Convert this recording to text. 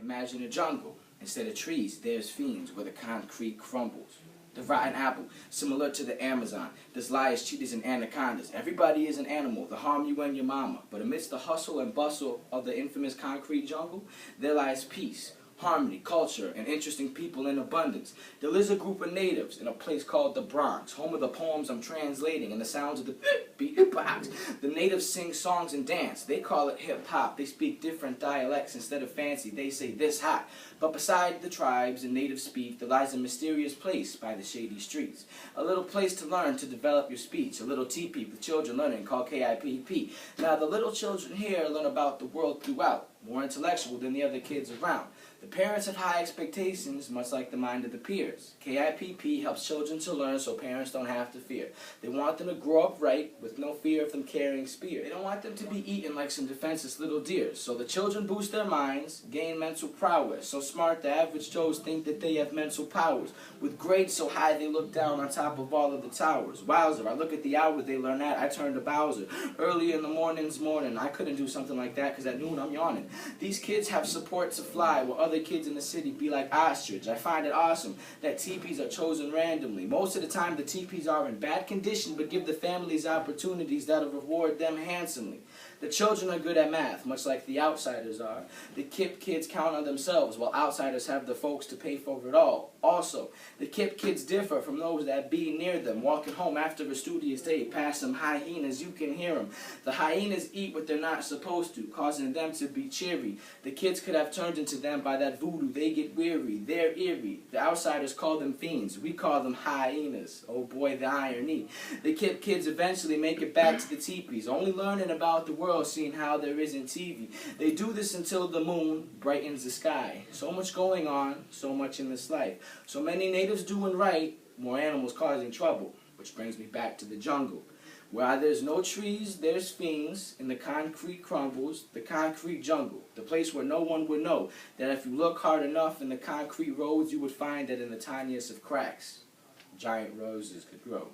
Imagine a jungle. Instead of trees, there's fiends where the concrete crumbles. The rotten apple, similar to the Amazon. There's lions, cheetahs, and anacondas. Everybody is an animal, to harm you and your mama. But amidst the hustle and bustle of the infamous concrete jungle, there lies peace, harmony, culture, and interesting people in abundance. There is a group of natives in a place called the Bronx, home of the poems I'm translating and the sounds of the beatbox. The natives sing songs and dance. They call it hip-hop. They speak different dialects instead of fancy. They say this hot. But beside the tribes and native speak, there lies a mysterious place by the shady streets. A little place to learn to develop your speech. A little teepee with children learning called KIPP. Now the little children here learn about the world throughout, more intellectual than the other kids around. The parents have high expectations, much like the mind of the peers. KIPP helps children to learn so parents don't have to fear. They want them to grow up right, with no fear of them carrying spears. They don't want them to be eaten like some defenseless little deers. So the children boost their minds, gain mental prowess. So smart the average Joes think that they have mental powers. With grades so high they look down on top of all of the towers. Wowzer, I look at the hour they learn at, I turn to Bowser. Early in the morning, I couldn't do something like that because at noon I'm yawning. These kids have support to fly while other kids in the city be like ostrich. I find it awesome that teepees are chosen randomly. Most of the time the teepees are in bad condition but give the families opportunities that'll reward them handsomely. The children are good at math, much like the outsiders are. The KIPP kids count on themselves while outsiders have the folks to pay for it all. Also, the KIPP kids differ from those that be near them. Walking home after a studious day past some hyenas, you can hear them. The hyenas eat what they're not supposed to, causing them to be cheery. The kids could have turned into them by that voodoo. They get weary. They're eerie. The outsiders call them fiends. We call them hyenas. Oh boy, the irony. The KIPP kids eventually make it back to the teepees, only learning about the world, seeing how there isn't TV. They do this until the moon brightens the sky. So much going on, so much in this life. So many natives doing right, more animals causing trouble. Which brings me back to the jungle. Where there's no trees, there's fiends, and the concrete crumbles, the concrete jungle. The place where no one would know that if you look hard enough in the concrete roads, you would find that in the tiniest of cracks, giant roses could grow.